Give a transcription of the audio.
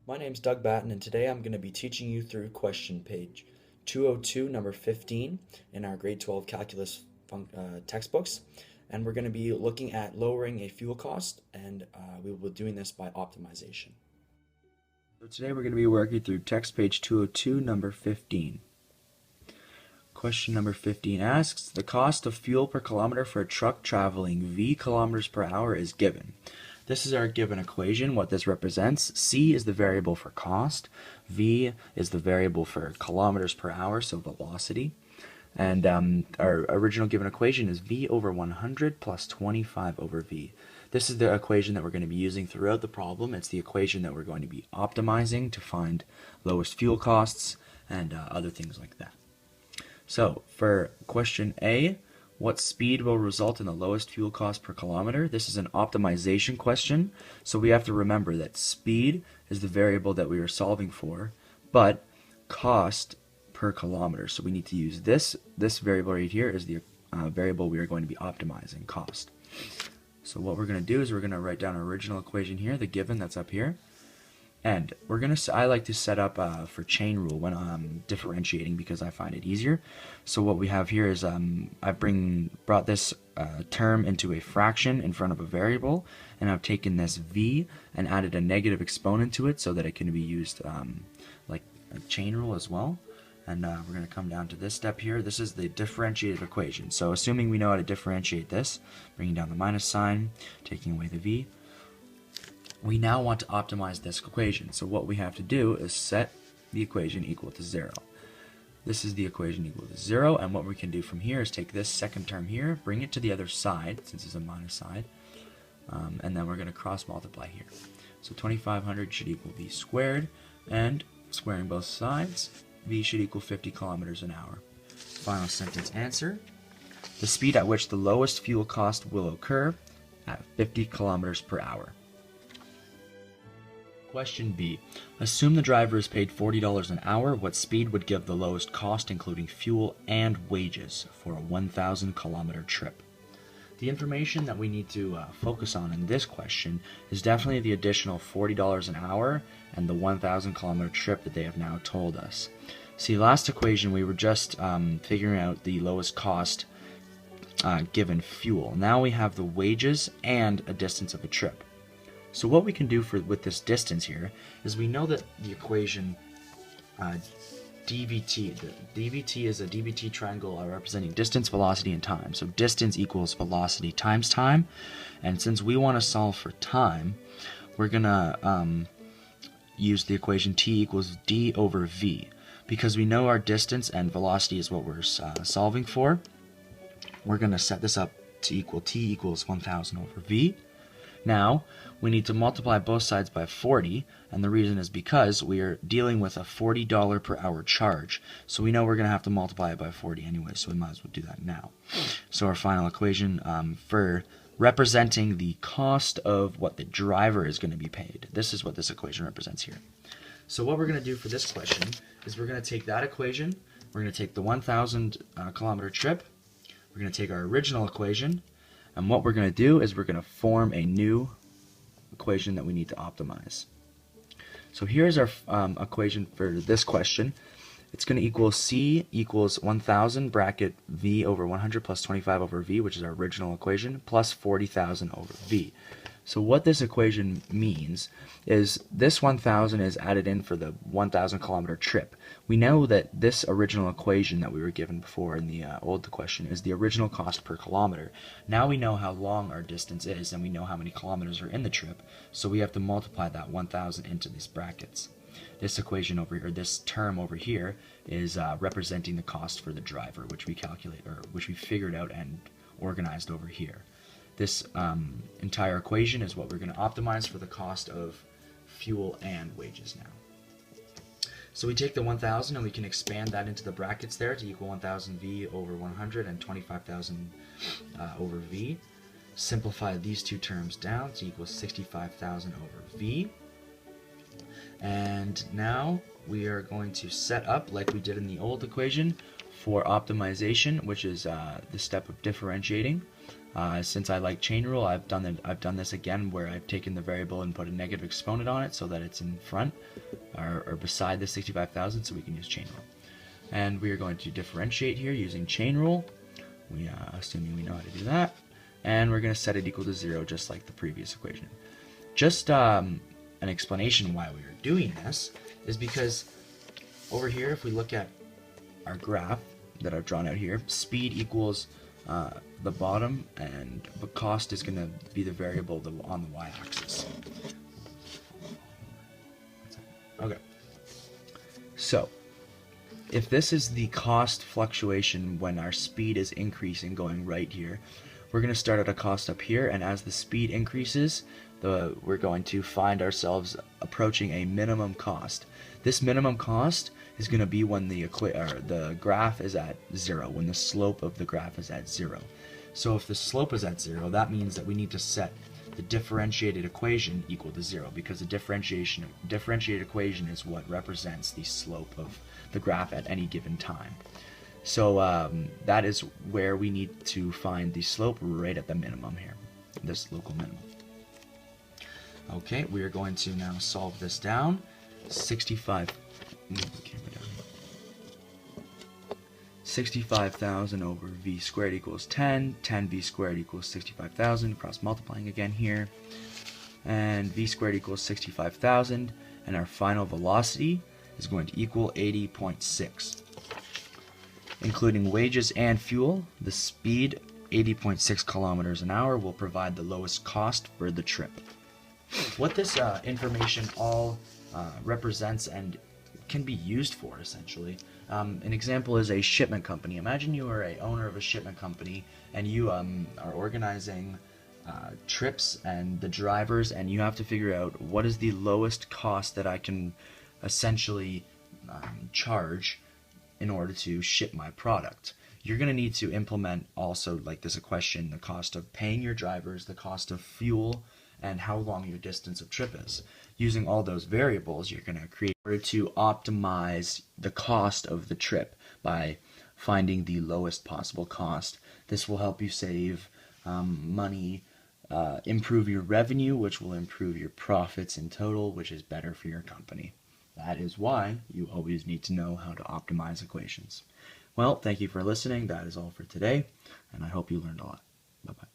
My name's Doug Batten, and today I'm going to be teaching you through question page 202, number 15 in our grade 12 calculus textbooks. And we're going to be looking at lowering a fuel cost, and we will be doing this by optimization. So today we're going to be working through text page 202, number 15. Question number 15 asks, the cost of fuel per kilometer for a truck traveling v kilometers per hour is given. This is our given equation. What this represents, c is the variable for cost, v is the variable for kilometers per hour, so velocity. And our original given equation is v over 100 plus 25 over v. This is the equation that we're going to be using throughout the problem. It's the equation that we're going to be optimizing to find lowest fuel costs and other things like that. So for question A, what speed will result in the lowest fuel cost per kilometer? This is an optimization question, so we have to remember that speed is the variable that we are solving for, but cost per kilometer. So we need to use this variable right here is the variable we are going to be optimizing, cost. So what we're going to do is we're going to write down our original equation here, the given that's up here. And I like to set up for chain rule when I'm differentiating because I find it easier. So what we have here is I brought this term into a fraction in front of a variable, and I've taken this v and added a negative exponent to it so that it can be used like a chain rule as well. And we're going to come down to this step here. This is the differentiated equation. So assuming we know how to differentiate this, bringing down the minus sign, taking away the v, we now want to optimize this equation. So what we have to do is set the equation equal to 0. This is the equation equal to 0, and what we can do from here is take this second term here, bring it to the other side, since it's a minus side, and then we're going to cross multiply here. So 2500 should equal v squared, and squaring both sides, v should equal 50 kilometers an hour. Final sentence answer, the speed at which the lowest fuel cost will occur at 50 kilometers per hour. Question B. Assume the driver is paid $40 an hour. What speed would give the lowest cost, including fuel and wages, for a 1,000 kilometer trip? The information that we need to focus on in this question is definitely the additional $40 an hour and the 1,000 kilometer trip that they have now told us. See, last equation we were just figuring out the lowest cost given fuel. Now we have the wages and a distance of a trip. So what we can do with this distance here is we know that the equation dVt, the dVt is a dVt triangle representing distance, velocity, and time. So distance equals velocity times time, and since we want to solve for time, we're going to use the equation t equals d over v. Because we know our distance and velocity is what we're solving for, we're going to set this up to equal t equals 1,000 over v. Now, we need to multiply both sides by 40, and the reason is because we are dealing with a $40 per hour charge. So we know we're going to have to multiply it by 40 anyway, so we might as well do that now. So our final equation for representing the cost of what the driver is going to be paid, this is what this equation represents here. So what we're going to do for this question is we're going to take that equation, we're going to take the 1,000 kilometer trip, we're going to take our original equation, and what we're going to do is we're going to form a new equation that we need to optimize. So here's our equation for this question. It's going to equal c equals 1,000 bracket v over 100 plus 25 over v, which is our original equation, plus 40,000 over v. So what this equation means is this 1,000 is added in for the 1,000 kilometer trip. We know that this original equation that we were given before in the old question is the original cost per kilometer. Now we know how long our distance is and we know how many kilometers are in the trip, so we have to multiply that 1,000 into these brackets. This equation over here, this term over here, is representing the cost for the driver, which we figured out and organized over here. This entire equation is what we're going to optimize for the cost of fuel and wages now. So we take the 1,000 and we can expand that into the brackets there to equal 1,000 v over 100 and 25,000 over v. Simplify these two terms down to equal 65,000 over v. And now we are going to set up, like we did in the old equation, for optimization, which is the step of differentiating. Since I like chain rule, I've done this again where I've taken the variable and put a negative exponent on it so that it's in front or beside the 65,000, so we can use chain rule. And we are going to differentiate here using chain rule. We assuming we know how to do that, and we're going to set it equal to 0 just like the previous equation. Just an explanation why we are doing this is because over here, if we look at our graph that I've drawn out here, speed equals the bottom, and the cost is going to be the variable on the y-axis. Okay, so if this is the cost fluctuation when our speed is increasing going right here, we're going to start at a cost up here, and as the speed increases, we're going to find ourselves approaching a minimum cost. This minimum cost is going to be when the graph is at 0, when the slope of the graph is at 0. So if the slope is at 0, that means that we need to set the differentiated equation equal to 0, because the differentiated equation is what represents the slope of the graph at any given time. So that is where we need to find the slope right at the minimum here, this local minimum. Okay, we are going to now solve this down. 65,000 over v squared equals 10. 10v squared equals 65,000. Cross multiplying again here. And v squared equals 65,000. And our final velocity is going to equal 80.6. Including wages and fuel, the speed, 80.6 kilometers an hour, will provide the lowest cost for the trip. What this information all represents and can be used for, essentially. An example is a shipment company. Imagine you are a owner of a shipment company and you are organizing trips and the drivers, and you have to figure out what is the lowest cost that I can essentially charge in order to ship my product. You're going to need to implement also, like this question, the cost of paying your drivers, the cost of fuel, and how long your distance of trip is. Using all those variables, you're going to create in order to optimize the cost of the trip by finding the lowest possible cost. This will help you save money, improve your revenue, which will improve your profits in total, which is better for your company. That is why you always need to know how to optimize equations. Well, thank you for listening. That is all for today, and I hope you learned a lot. Bye-bye.